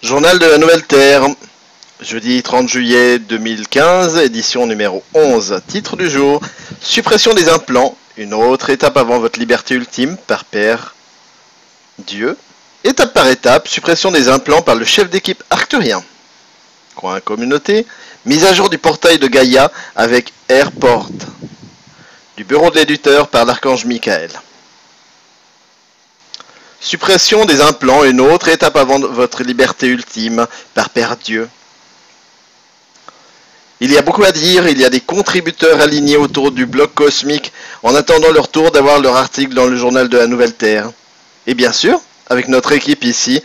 Journal de la Nouvelle Terre, jeudi 30 juillet 2015, édition numéro 11. Titre du jour, suppression des implants, une autre étape avant votre liberté ultime par Père Dieu. Étape par étape, suppression des implants par le chef d'équipe arcturien. Coin communauté, mise à jour du portail de Gaïa avec Airport. Du bureau de l'éditeur par l'archange Michael. Suppression des implants, une autre étape avant votre liberté ultime, par Père Dieu. Il y a beaucoup à dire, il y a des contributeurs alignés autour du bloc cosmique en attendant leur tour d'avoir leur article dans le journal de la Nouvelle Terre. Et bien sûr, avec notre équipe ici,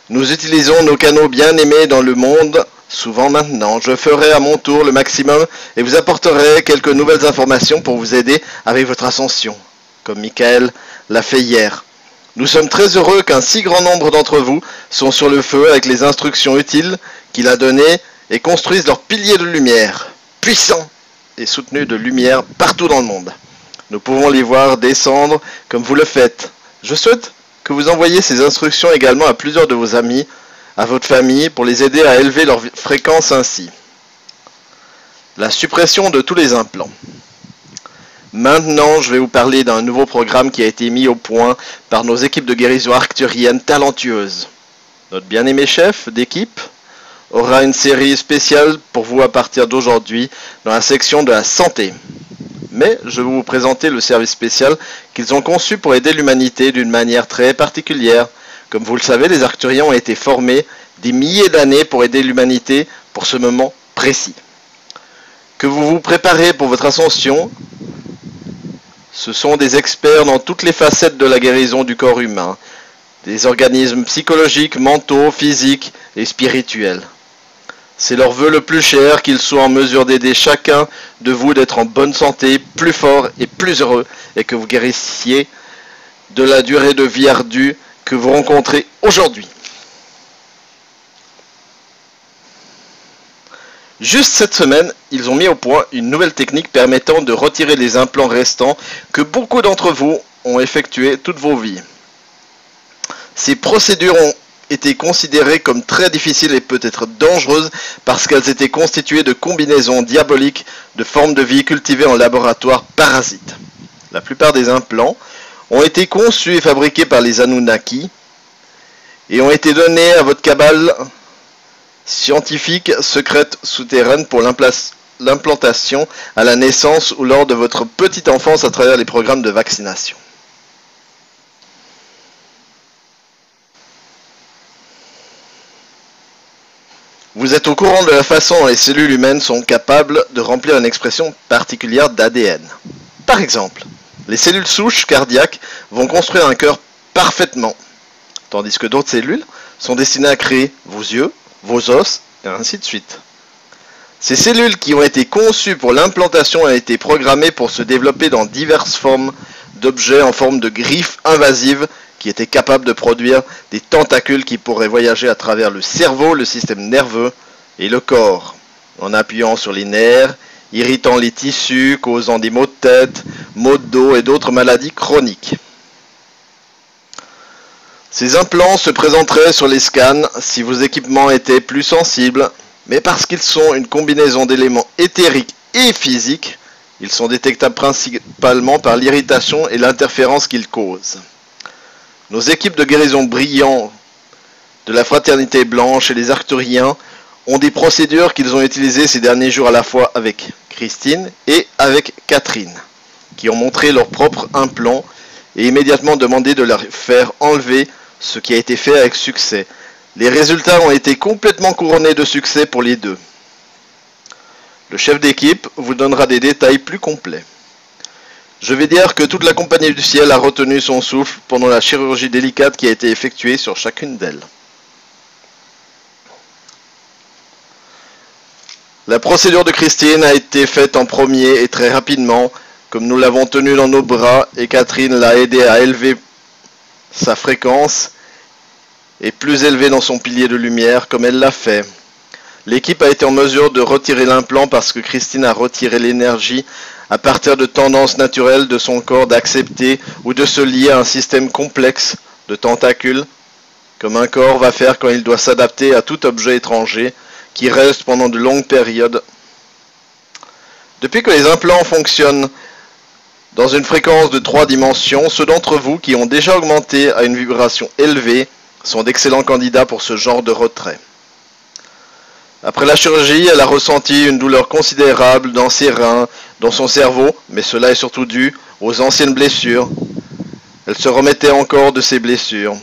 nous utilisons nos canaux bien aimés dans le monde, souvent maintenant. Je ferai à mon tour le maximum et vous apporterai quelques nouvelles informations pour vous aider avec votre ascension, comme Michael l'a fait hier. Nous sommes très heureux qu'un si grand nombre d'entre vous sont sur le feu avec les instructions utiles qu'il a données et construisent leurs piliers de lumière, puissants et soutenus de lumière partout dans le monde. Nous pouvons les voir descendre comme vous le faites. Je souhaite que vous envoyiez ces instructions également à plusieurs de vos amis, à votre famille, pour les aider à élever leur fréquence ainsi. La suppression de tous les implants. Maintenant, je vais vous parler d'un nouveau programme qui a été mis au point par nos équipes de guérison arcturienne talentueuses. Notre bien-aimé chef d'équipe aura une série spéciale pour vous à partir d'aujourd'hui dans la section de la santé. Mais je vais vous présenter le service spécial qu'ils ont conçu pour aider l'humanité d'une manière très particulière. Comme vous le savez, les arcturiens ont été formés des milliers d'années pour aider l'humanité pour ce moment précis. Que vous vous préparez pour votre ascension, ce sont des experts dans toutes les facettes de la guérison du corps humain, des organismes psychologiques, mentaux, physiques et spirituels. C'est leur vœu le plus cher qu'ils soient en mesure d'aider chacun de vous d'être en bonne santé, plus fort et plus heureux, et que vous guérissiez de la durée de vie ardue que vous rencontrez aujourd'hui. Juste cette semaine, ils ont mis au point une nouvelle technique permettant de retirer les implants restants que beaucoup d'entre vous ont effectué toute vos vies. Ces procédures ont été considérées comme très difficiles et peut-être dangereuses parce qu'elles étaient constituées de combinaisons diaboliques de formes de vie cultivées en laboratoire parasites. La plupart des implants ont été conçus et fabriqués par les Anunnaki et ont été donnés à votre cabale scientifique secrète souterraine pour l'implantation à la naissance ou lors de votre petite enfance à travers les programmes de vaccination. Vous êtes au courant de la façon dont les cellules humaines sont capables de remplir une expression particulière d'ADN. Par exemple, les cellules souches cardiaques vont construire un cœur parfaitement, tandis que d'autres cellules sont destinées à créer vos yeux, vos os, et ainsi de suite. Ces cellules qui ont été conçues pour l'implantation ont été programmées pour se développer dans diverses formes d'objets en forme de griffes invasives qui étaient capables de produire des tentacules qui pourraient voyager à travers le cerveau, le système nerveux et le corps, en appuyant sur les nerfs, irritant les tissus, causant des maux de tête, maux de dos et d'autres maladies chroniques. Ces implants se présenteraient sur les scans si vos équipements étaient plus sensibles, mais parce qu'ils sont une combinaison d'éléments éthériques et physiques, ils sont détectables principalement par l'irritation et l'interférence qu'ils causent. Nos équipes de guérison brillantes de la Fraternité Blanche et les Arcturiens ont des procédures qu'ils ont utilisées ces derniers jours à la fois avec Christine et avec Catherine, qui ont montré leurs propres implants et immédiatement demandé de leur faire enlever ce qui a été fait avec succès. Les résultats ont été complètement couronnés de succès pour les deux. Le chef d'équipe vous donnera des détails plus complets. Je vais dire que toute la compagnie du ciel a retenu son souffle pendant la chirurgie délicate qui a été effectuée sur chacune d'elles. La procédure de Christine a été faite en premier et très rapidement, comme nous l'avons tenue dans nos bras, et Catherine l'a aidé à élever sa fréquence et plus élevée dans son pilier de lumière, comme elle l'a fait. L'équipe a été en mesure de retirer l'implant parce que Christine a retiré l'énergie à partir de tendances naturelles de son corps d'accepter ou de se lier à un système complexe de tentacules comme un corps va faire quand il doit s'adapter à tout objet étranger qui reste pendant de longues périodes. Depuis que les implants fonctionnent dans une fréquence de 3 dimensions, ceux d'entre vous qui ont déjà augmenté à une vibration élevée sont d'excellents candidats pour ce genre de retrait. Après la chirurgie, elle a ressenti une douleur considérable dans ses reins, dans son cerveau, mais cela est surtout dû aux anciennes blessures. Elle se remettait encore de ses blessures.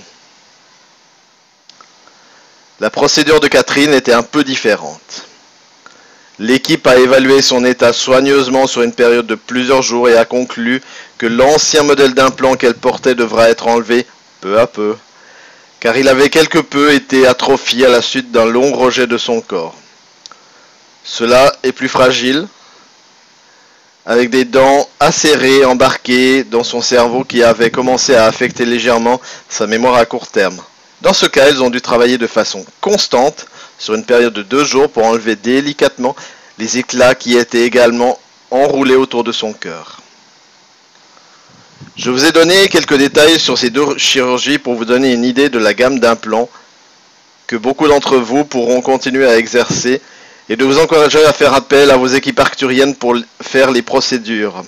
La procédure de Catherine était un peu différente. L'équipe a évalué son état soigneusement sur une période de plusieurs jours et a conclu que l'ancien modèle d'implant qu'elle portait devra être enlevé peu à peu, car il avait quelque peu été atrophié à la suite d'un long rejet de son corps. Cela est plus fragile, avec des dents acérées embarquées dans son cerveau qui avait commencé à affecter légèrement sa mémoire à court terme. Dans ce cas, ils ont dû travailler de façon constante sur une période de 2 jours pour enlever délicatement les éclats qui étaient également enroulés autour de son cœur. Je vous ai donné quelques détails sur ces 2 chirurgies pour vous donner une idée de la gamme d'implants que beaucoup d'entre vous pourront continuer à exercer et de vous encourager à faire appel à vos équipes arcturiennes pour faire les procédures.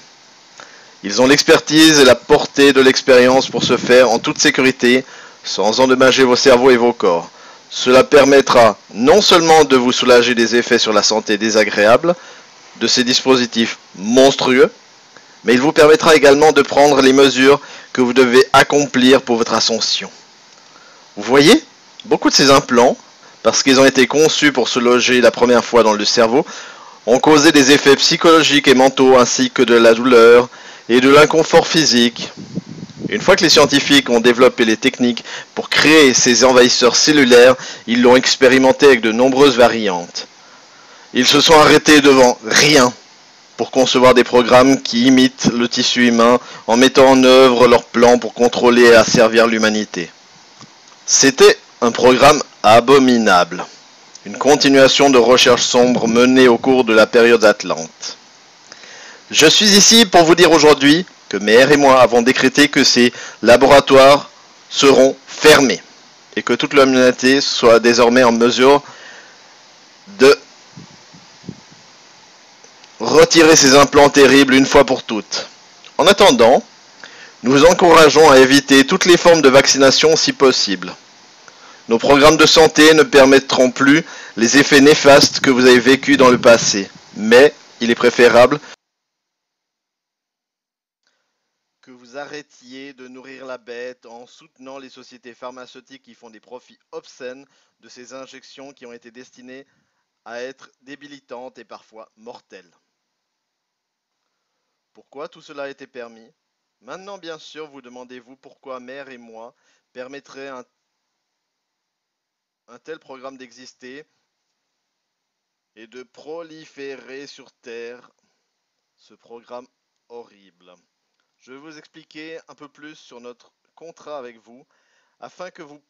Ils ont l'expertise et la portée de l'expérience pour se faire en toute sécurité, sans endommager vos cerveaux et vos corps. Cela permettra non seulement de vous soulager des effets sur la santé désagréables de ces dispositifs monstrueux, mais il vous permettra également de prendre les mesures que vous devez accomplir pour votre ascension. Vous voyez, beaucoup de ces implants, parce qu'ils ont été conçus pour se loger la première fois dans le cerveau, ont causé des effets psychologiques et mentaux ainsi que de la douleur et de l'inconfort physique. Une fois que les scientifiques ont développé les techniques pour créer ces envahisseurs cellulaires, ils l'ont expérimenté avec de nombreuses variantes. Ils se sont arrêtés devant rien pour concevoir des programmes qui imitent le tissu humain en mettant en œuvre leurs plans pour contrôler et asservir l'humanité. C'était un programme abominable, une continuation de recherches sombres menées au cours de la période Atlante. Je suis ici pour vous dire aujourd'hui que Meher et moi avons décrété que ces laboratoires seront fermés et que toute l'humanité soit désormais en mesure de retirer ces implants terribles une fois pour toutes. En attendant, nous vous encourageons à éviter toutes les formes de vaccination si possible. Nos programmes de santé ne permettront plus les effets néfastes que vous avez vécus dans le passé, mais il est préférable que vous arrêtiez de nourrir la bête en soutenant les sociétés pharmaceutiques qui font des profits obscènes de ces injections qui ont été destinées à être débilitantes et parfois mortelles. Pourquoi tout cela a été permis? Maintenant, bien sûr, vous demandez-vous pourquoi Mère et moi permettraient un tel programme d'exister et de proliférer sur Terre, ce programme horrible. Je vais vous expliquer un peu plus sur notre contrat avec vous, afin que vous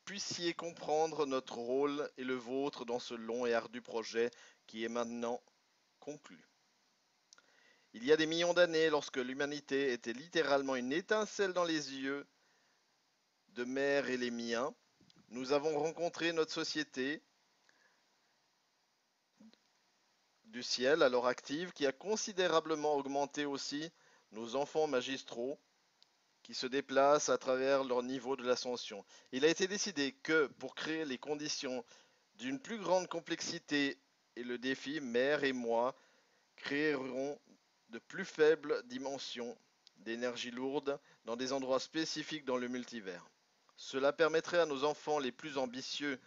puissiez comprendre notre rôle et le vôtre dans ce long et ardu projet qui est maintenant conclu. Il y a des millions d'années, lorsque l'humanité était littéralement une étincelle dans les yeux de Mère et les miens, nous avons rencontré notre société du ciel, alors active, qui a considérablement augmenté aussi nos enfants magistraux qui se déplacent à travers leur niveau de l'ascension. Il a été décidé que, pour créer les conditions d'une plus grande complexité et le défi, Mère et moi créerons de plus faibles dimensions d'énergie lourde dans des endroits spécifiques dans le multivers. Cela permettrait à nos enfants les plus ambitieux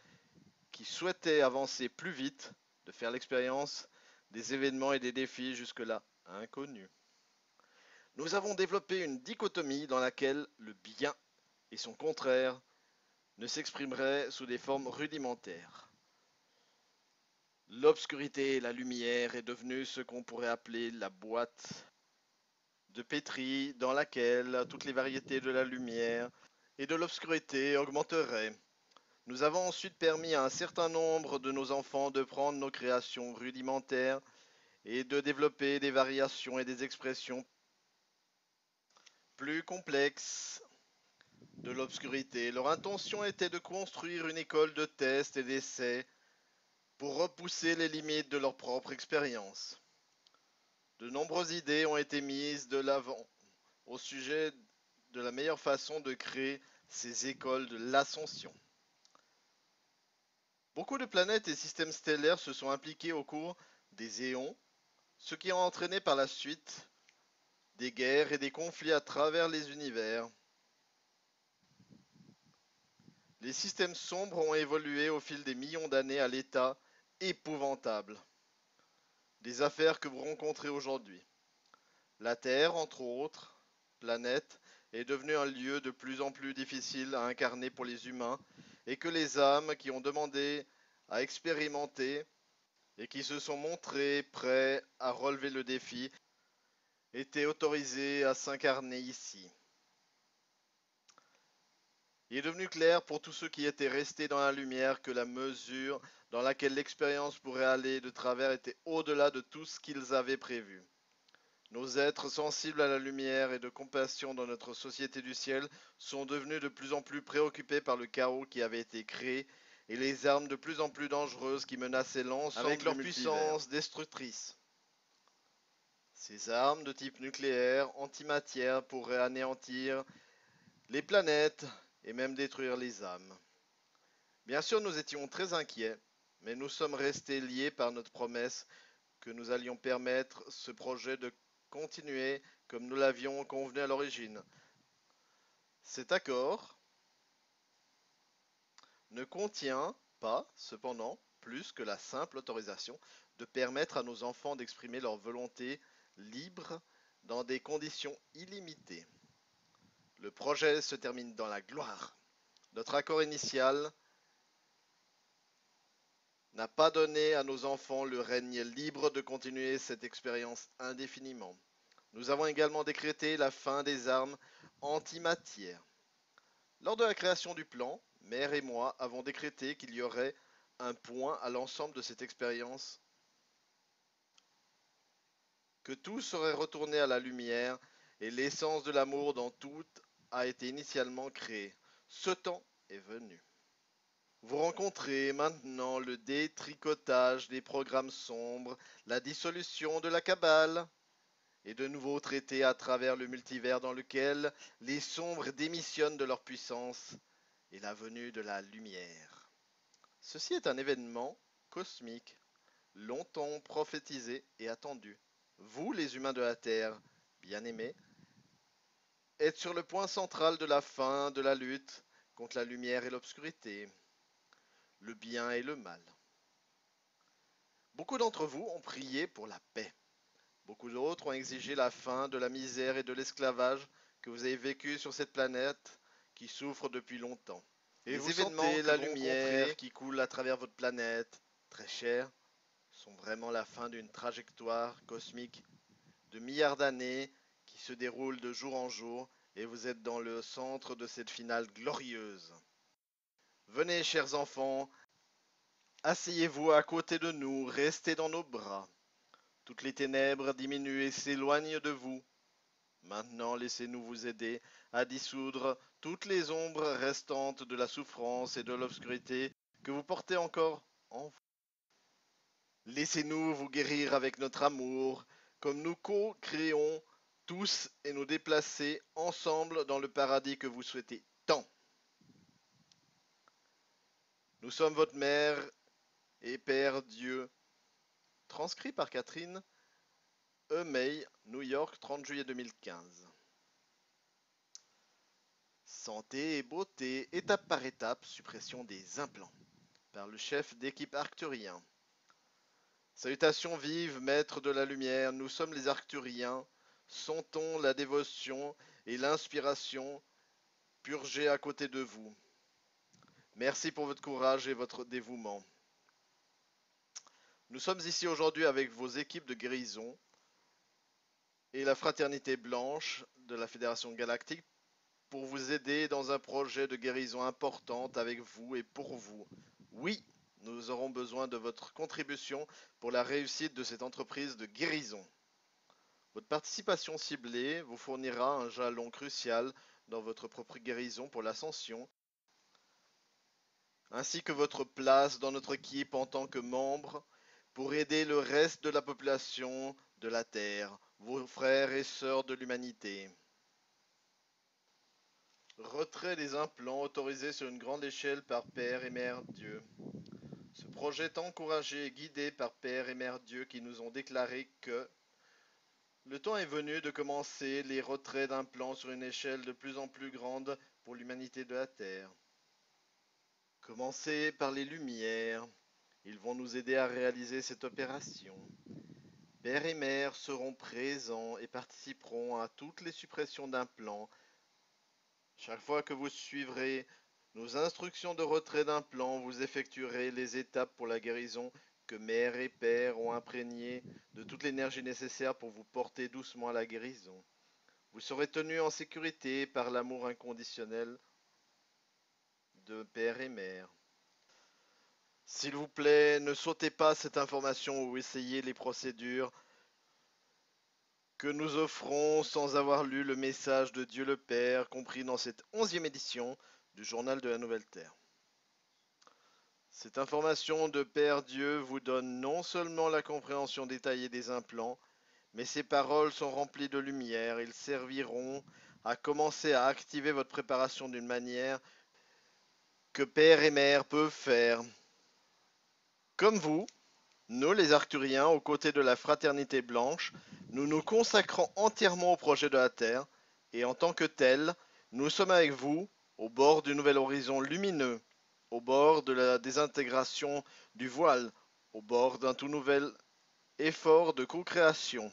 qui souhaitaient avancer plus vite de faire l'expérience des événements et des défis jusque-là inconnus. Nous avons développé une dichotomie dans laquelle le bien et son contraire ne s'exprimeraient sous des formes rudimentaires. L'obscurité et la lumière est devenue ce qu'on pourrait appeler la boîte de pétri dans laquelle toutes les variétés de la lumière et de l'obscurité augmenteraient. Nous avons ensuite permis à un certain nombre de nos enfants de prendre nos créations rudimentaires et de développer des variations et des expressions plus complexes. de l'obscurité. Leur intention était de construire une école de tests et d'essais pour repousser les limites de leur propre expérience. De nombreuses idées ont été mises de l'avant au sujet de la meilleure façon de créer ces écoles de l'ascension. Beaucoup de planètes et systèmes stellaires se sont impliqués au cours des éons, ce qui a entraîné par la suite des guerres et des conflits à travers les univers. Les systèmes sombres ont évolué au fil des millions d'années à l'état épouvantable des affaires que vous rencontrez aujourd'hui. La Terre, entre autres planètes, est devenue un lieu de plus en plus difficile à incarner pour les humains et que les âmes qui ont demandé à expérimenter et qui se sont montrés prêts à relever le défi étaient autorisées à s'incarner ici. Il est devenu clair pour tous ceux qui étaient restés dans la lumière que la mesure dans laquelle l'expérience pourrait aller de travers était au-delà de tout ce qu'ils avaient prévu. Nos êtres sensibles à la lumière et de compassion dans notre société du ciel sont devenus de plus en plus préoccupés par le chaos qui avait été créé et les armes de plus en plus dangereuses qui menaçaient l'ensemble avec leur puissance destructrice. Ces armes de type nucléaire, antimatière pourraient anéantir les planètes et même détruire les âmes. Bien sûr, nous étions très inquiets, mais nous sommes restés liés par notre promesse que nous allions permettre ce projet de continuer comme nous l'avions convenu à l'origine. Cet accord ne contient pas, cependant, plus que la simple autorisation de permettre à nos enfants d'exprimer leur volonté libre dans des conditions illimitées. Le projet se termine dans la gloire. Notre accord initial n'a pas donné à nos enfants le règne libre de continuer cette expérience indéfiniment. Nous avons également décrété la fin des armes antimatière. Lors de la création du plan, Mère et moi avons décrété qu'il y aurait un point à l'ensemble de cette expérience, que tout serait retourné à la lumière et l'essence de l'amour dans tout a été initialement créé. Ce temps est venu. Vous rencontrez maintenant le détricotage des programmes sombres, la dissolution de la cabale et de nouveaux traités à travers le multivers dans lequel les sombres démissionnent de leur puissance et la venue de la lumière. Ceci est un événement cosmique, longtemps prophétisé et attendu. Vous, les humains de la Terre, bien-aimés, êtes sur le point central de la fin de la lutte contre la lumière et l'obscurité, le bien et le mal. Beaucoup d'entre vous ont prié pour la paix. Beaucoup d'autres ont exigé la fin de la misère et de l'esclavage que vous avez vécu sur cette planète qui souffre depuis longtemps. Et les événements sentez la lumière qui coule à travers votre planète, très chère, sont vraiment la fin d'une trajectoire cosmique de milliards d'années qui se déroule de jour en jour et vous êtes dans le centre de cette finale glorieuse. Venez, chers enfants, asseyez-vous à côté de nous, restez dans nos bras. Toutes les ténèbres diminuent et s'éloignent de vous. Maintenant, laissez-nous vous aider à dissoudre toutes les ombres restantes de la souffrance et de l'obscurité que vous portez encore en vous. Laissez-nous vous guérir avec notre amour, comme nous co-créons tous et nous déplacer ensemble dans le paradis que vous souhaitez tant. Nous sommes votre mère et Père Dieu. Transcrit par Catherine E. May, New York, 30 juillet 2015. Santé et beauté, étape par étape, suppression des implants. Par le chef d'équipe arcturien. Salutations vives, maîtres de la lumière, nous sommes les arcturiens. Sentons la dévotion et l'inspiration purgées à côté de vous. Merci pour votre courage et votre dévouement. Nous sommes ici aujourd'hui avec vos équipes de guérison et la Fraternité Blanche de la Fédération Galactique pour vous aider dans un projet de guérison importante avec vous et pour vous. Oui, nous aurons besoin de votre contribution pour la réussite de cette entreprise de guérison. Votre participation ciblée vous fournira un jalon crucial dans votre propre guérison pour l'ascension, ainsi que votre place dans notre équipe en tant que membre pour aider le reste de la population de la Terre, vos frères et sœurs de l'humanité. Retrait des implants autorisés sur une grande échelle par Père et Mère Dieu. Ce projet est encouragé et guidé par Père et Mère Dieu qui nous ont déclaré que le temps est venu de commencer les retraits d'implants sur une échelle de plus en plus grande pour l'humanité de la Terre. Commencez par les Lumières. Ils vont nous aider à réaliser cette opération. Père et Mère seront présents et participeront à toutes les suppressions d'implants. Chaque fois que vous suivrez nos instructions de retrait d'implants, vous effectuerez les étapes pour la guérison que Mère et Père ont imprégnées de toute l'énergie nécessaire pour vous porter doucement à la guérison. Vous serez tenus en sécurité par l'amour inconditionnel de Père et Mère. S'il vous plaît, ne sautez pas cette information ou essayez les procédures que nous offrons sans avoir lu le message de Dieu le Père compris dans cette 11e édition du Journal de la Nouvelle Terre. Cette information de Père Dieu vous donne non seulement la compréhension détaillée des implants, mais ces paroles sont remplies de lumière. Ils serviront à commencer à activer votre préparation d'une manière que Père et Mère peuvent faire. Comme vous, nous les Arcturiens, aux côtés de la Fraternité Blanche, nous nous consacrons entièrement au projet de la Terre, et en tant que tel, nous sommes avec vous, au bord du nouvel horizon lumineux, au bord de la désintégration du voile, au bord d'un tout nouvel effort de co-création.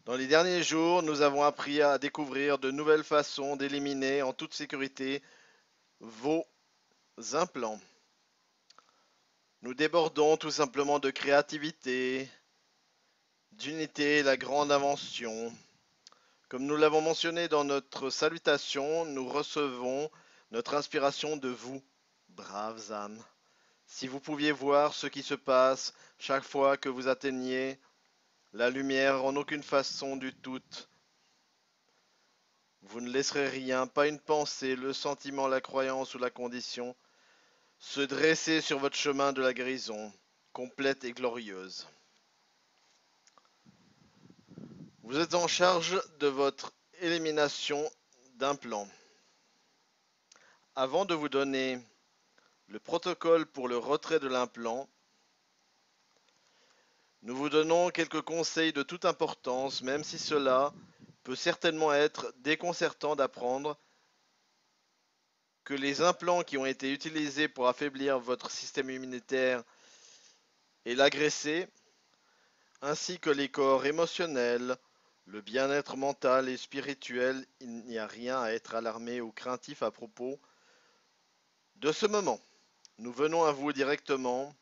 Dans les derniers jours, nous avons appris à découvrir de nouvelles façons d'éliminer en toute sécurité vos implants. Nous débordons tout simplement de créativité, d'unité, la grande invention. Comme nous l'avons mentionné dans notre salutation, nous recevons notre inspiration de vous, braves âmes. Si vous pouviez voir ce qui se passe chaque fois que vous atteignez la lumière en aucune façon du tout, vous ne laisserez rien, pas une pensée, le sentiment, la croyance ou la condition, se dresser sur votre chemin de la guérison, complète et glorieuse. Vous êtes en charge de votre élimination d'implants. Avant de vous donner le protocole pour le retrait de l'implant, nous vous donnons quelques conseils de toute importance, même si cela peut certainement être déconcertant d'apprendre que les implants qui ont été utilisés pour affaiblir votre système immunitaire et l'agresser, ainsi que les corps émotionnels, le bien-être mental et spirituel, il n'y a rien à être alarmé ou craintif à propos de ce moment. Nous venons à vous directement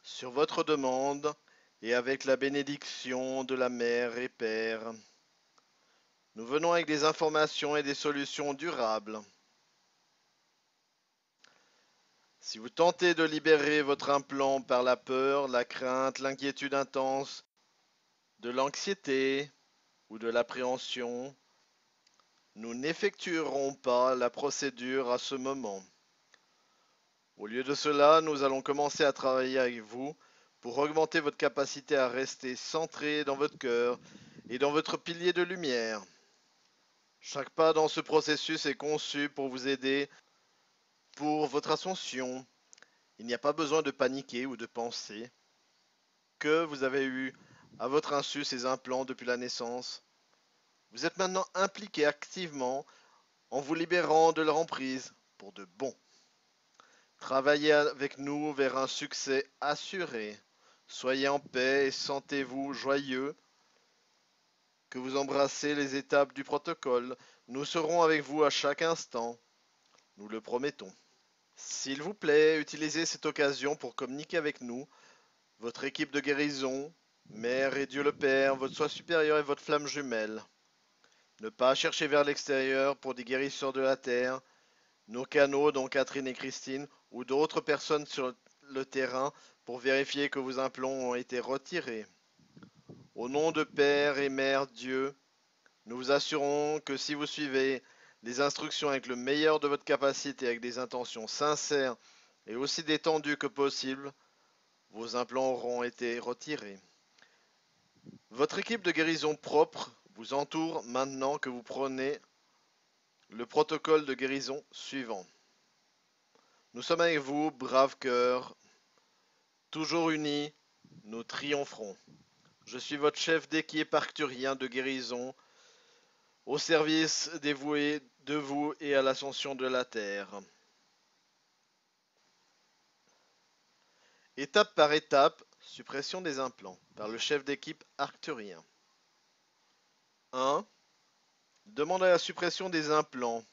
sur votre demande et avec la bénédiction de la Mère et Père. Nous venons avec des informations et des solutions durables. Si vous tentez de libérer votre implant par la peur, la crainte, l'inquiétude intense, de l'anxiété ou de l'appréhension, nous n'effectuerons pas la procédure à ce moment. Au lieu de cela, nous allons commencer à travailler avec vous pour augmenter votre capacité à rester centré dans votre cœur et dans votre pilier de lumière. Chaque pas dans ce processus est conçu pour vous aider pour votre ascension. Il n'y a pas besoin de paniquer ou de penser que vous avez eu à votre insu ces implants depuis la naissance. Vous êtes maintenant impliqué activement en vous libérant de leur emprise pour de bon. Travaillez avec nous vers un succès assuré. Soyez en paix et sentez-vous joyeux que vous embrassez les étapes du protocole. Nous serons avec vous à chaque instant. Nous le promettons. S'il vous plaît, utilisez cette occasion pour communiquer avec nous, votre équipe de guérison, Mère et Dieu le Père, votre soi supérieur et votre flamme jumelle. Ne pas chercher vers l'extérieur pour des guérisseurs de la terre, nos canaux, dont Catherine et Christine, ou d'autres personnes sur le terrain pour vérifier que vos implants ont été retirés. Au nom de Père et Mère Dieu, Nous vous assurons que si vous suivez les instructions avec le meilleur de votre capacité, avec des intentions sincères et aussi détendues que possible, vos implants auront été retirés. Votre équipe de guérison propre vous entoure maintenant que vous prenez le protocole de guérison suivant. Nous sommes avec vous, braves cœurs, toujours unis, nous triompherons. Je suis votre chef d'équipe arcturien de guérison, au service dévoué de vous et à l'ascension de la terre. Étape par étape, suppression des implants par le chef d'équipe arcturien. 1. Demandez la suppression des implants.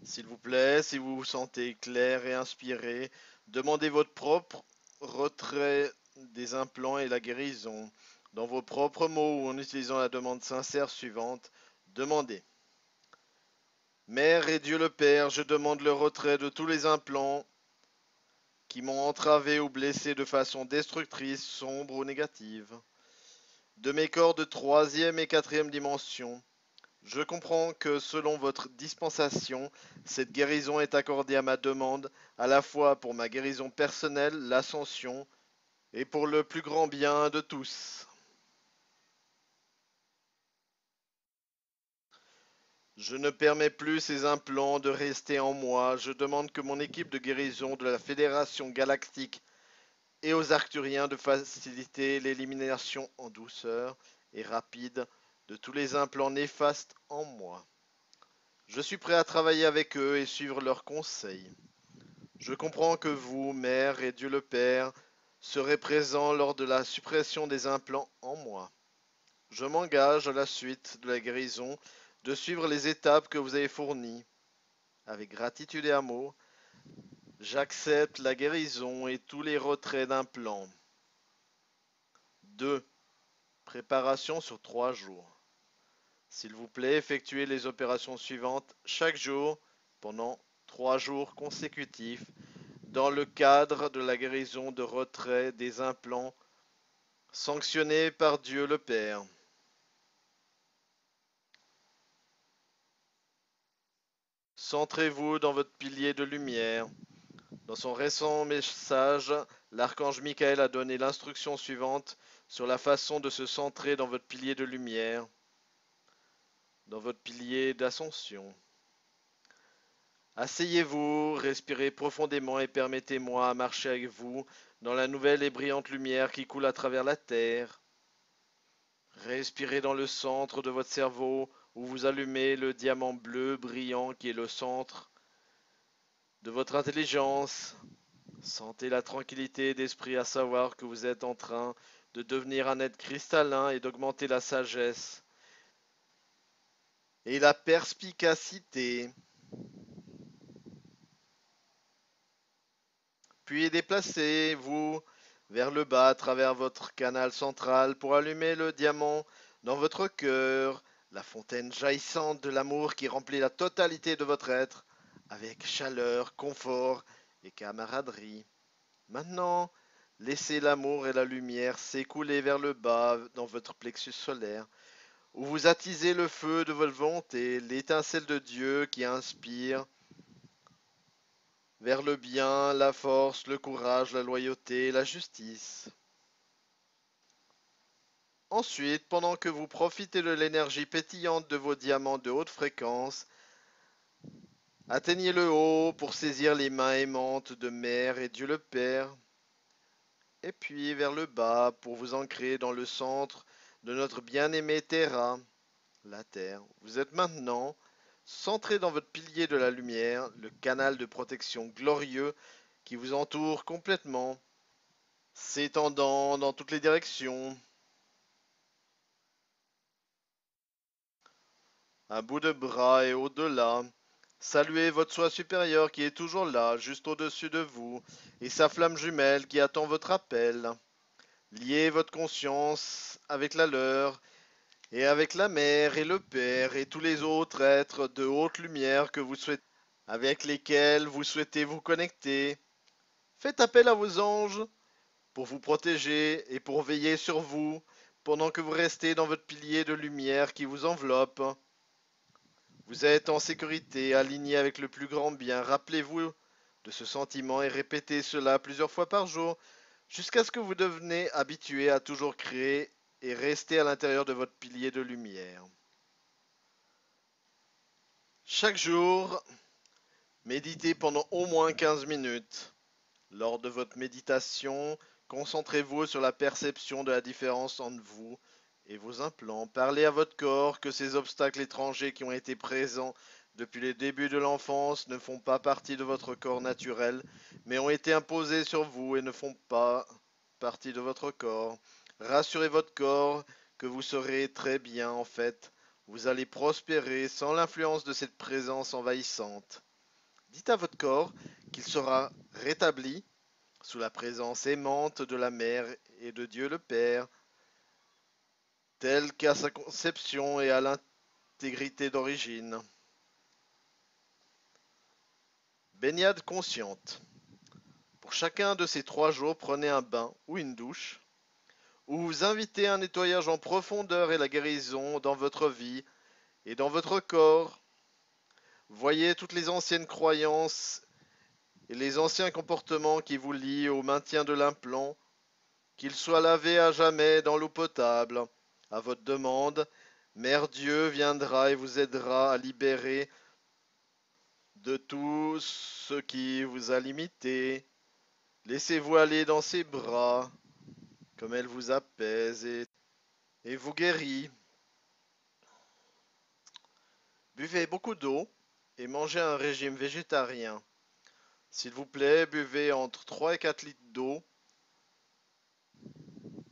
S'il vous plaît, si vous vous sentez clair et inspiré, demandez votre propre retrait des implants et la guérison. Dans vos propres mots ou en utilisant la demande sincère suivante, demandez. Mère et Dieu le Père, je demande le retrait de tous les implants qui m'ont entravé ou blessé de façon destructrice, sombre ou négative. De mes corps de troisième et quatrième dimension, je comprends que selon votre dispensation, cette guérison est accordée à ma demande, à la fois pour ma guérison personnelle, l'ascension, et pour le plus grand bien de tous. Je ne permets plus ces implants de rester en moi. Je demande que mon équipe de guérison de la Fédération Galactique et aux Arcturiens de faciliter l'élimination en douceur et rapide de tous les implants néfastes en moi. Je suis prêt à travailler avec eux et suivre leurs conseils. Je comprends que vous, Mère et Dieu le Père, serez présents lors de la suppression des implants en moi. Je m'engage à la suite de la guérison de suivre les étapes que vous avez fournies. Avec gratitude et amour, j'accepte la guérison et tous les retraits d'implants. 2. Préparation sur 3 jours. S'il vous plaît, effectuez les opérations suivantes chaque jour pendant 3 jours consécutifs dans le cadre de la guérison de retrait des implants sanctionnée par Dieu le Père. Centrez-vous dans votre pilier de lumière. Dans son récent message, l'archange Michael a donné l'instruction suivante sur la façon de se centrer dans votre pilier de lumière, dans votre pilier d'ascension. Asseyez-vous, respirez profondément et permettez-moi à marcher avec vous dans la nouvelle et brillante lumière qui coule à travers la terre. Respirez dans le centre de votre cerveau où vous allumez le diamant bleu brillant qui est le centre de votre intelligence. Sentez la tranquillité d'esprit à savoir que vous êtes en train de devenir un être cristallin et d'augmenter la sagesse et la perspicacité. Puis déplacez-vous vers le bas à travers votre canal central pour allumer le diamant dans votre cœur, la fontaine jaillissante de l'amour qui remplit la totalité de votre être avec chaleur, confort et camaraderie. Maintenant, laissez l'amour et la lumière s'écouler vers le bas dans votre plexus solaire, où vous attisez le feu de votre volonté, l'étincelle de Dieu qui inspire vers le bien, la force, le courage, la loyauté, la justice. Ensuite, pendant que vous profitez de l'énergie pétillante de vos diamants de haute fréquence, atteignez le haut pour saisir les mains aimantes de Mère et Dieu le Père, et puis vers le bas pour vous ancrer dans le centre de notre bien-aimé Terra, la Terre. Vous êtes maintenant centré dans votre pilier de la lumière, le canal de protection glorieux qui vous entoure complètement, s'étendant dans toutes les directions. À bout de bras et au-delà, saluez votre soi supérieur qui est toujours là, juste au-dessus de vous, et sa flamme jumelle qui attend votre appel. Liez votre conscience avec la leur, et avec la mère et le père et tous les autres êtres de haute lumière que vous souhaitez, avec lesquels vous souhaitez vous connecter. Faites appel à vos anges pour vous protéger et pour veiller sur vous, pendant que vous restez dans votre pilier de lumière qui vous enveloppe. Vous êtes en sécurité, aligné avec le plus grand bien. Rappelez-vous de ce sentiment et répétez cela plusieurs fois par jour jusqu'à ce que vous devenez habitué à toujours créer et rester à l'intérieur de votre pilier de lumière. Chaque jour, méditez pendant au moins 15 minutes. Lors de votre méditation, concentrez-vous sur la perception de la différence entre vous et vos implants. Parlez à votre corps que ces obstacles étrangers qui ont été présents depuis les débuts de l'enfance ne font pas partie de votre corps naturel, mais ont été imposés sur vous et ne font pas partie de votre corps. Rassurez votre corps que vous serez très bien en fait. Vous allez prospérer sans l'influence de cette présence envahissante. Dites à votre corps qu'il sera rétabli sous la présence aimante de la Mère et de Dieu le Père, tel qu'à sa conception et à l'intégrité d'origine. Baignade consciente. Pour chacun de ces 3 jours, prenez un bain ou une douche, où vous invitez un nettoyage en profondeur et la guérison dans votre vie et dans votre corps. Voyez toutes les anciennes croyances et les anciens comportements qui vous lient au maintien de l'implant, qu'ils soient lavés à jamais dans l'eau potable. À votre demande, Mère Dieu viendra et vous aidera à libérer de tout ce qui vous a limité. Laissez-vous aller dans ses bras, comme elle vous apaise et vous guérit. Buvez beaucoup d'eau et mangez un régime végétarien. S'il vous plaît, buvez entre 3 et 4 litres d'eau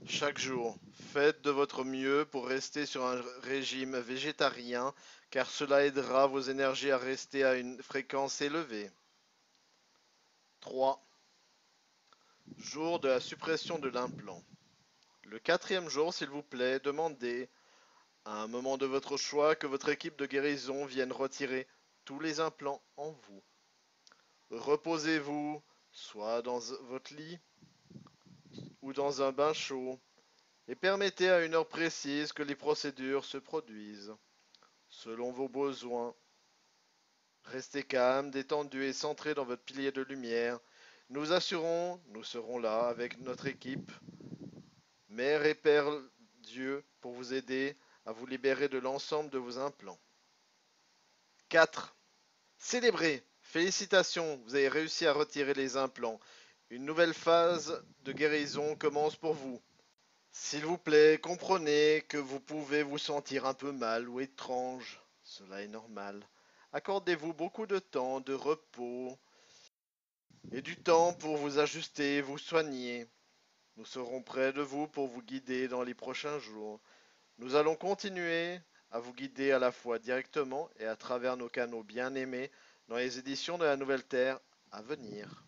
chaque jour. Faites de votre mieux pour rester sur un régime végétarien car cela aidera vos énergies à rester à une fréquence élevée. 3. Jour de la suppression de l'implant. Le 4e jour, s'il vous plaît, demandez à un moment de votre choix que votre équipe de guérison vienne retirer tous les implants en vous. Reposez-vous, soit dans votre lit ou dans un bain chaud, et permettez à une heure précise que les procédures se produisent, selon vos besoins. Restez calme, détendu et centré dans votre pilier de lumière. Nous serons là avec notre équipe, Mère et Père Dieu, pour vous aider à vous libérer de l'ensemble de vos implants. 4. Célébrez! Félicitations, vous avez réussi à retirer les implants. Une nouvelle phase de guérison commence pour vous. S'il vous plaît, comprenez que vous pouvez vous sentir un peu mal ou étrange. Cela est normal. Accordez-vous beaucoup de temps, de repos et du temps pour vous ajuster et vous soigner. Nous serons près de vous pour vous guider dans les prochains jours. Nous allons continuer à vous guider à la fois directement et à travers nos canaux bien-aimés dans les éditions de la Nouvelle Terre à venir.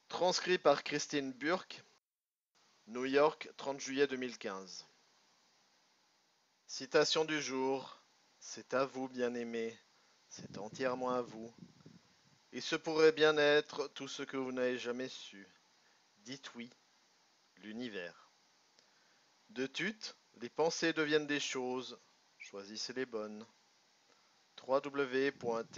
Transcrit par Christine Burke, New York, 30 juillet 2015. Citation du jour. C'est à vous, bien-aimés. C'est entièrement à vous. Et ce pourrait bien être tout ce que vous n'avez jamais su. Dites oui, l'univers. De Tut, les pensées deviennent des choses. Choisissez les bonnes. www.tut.com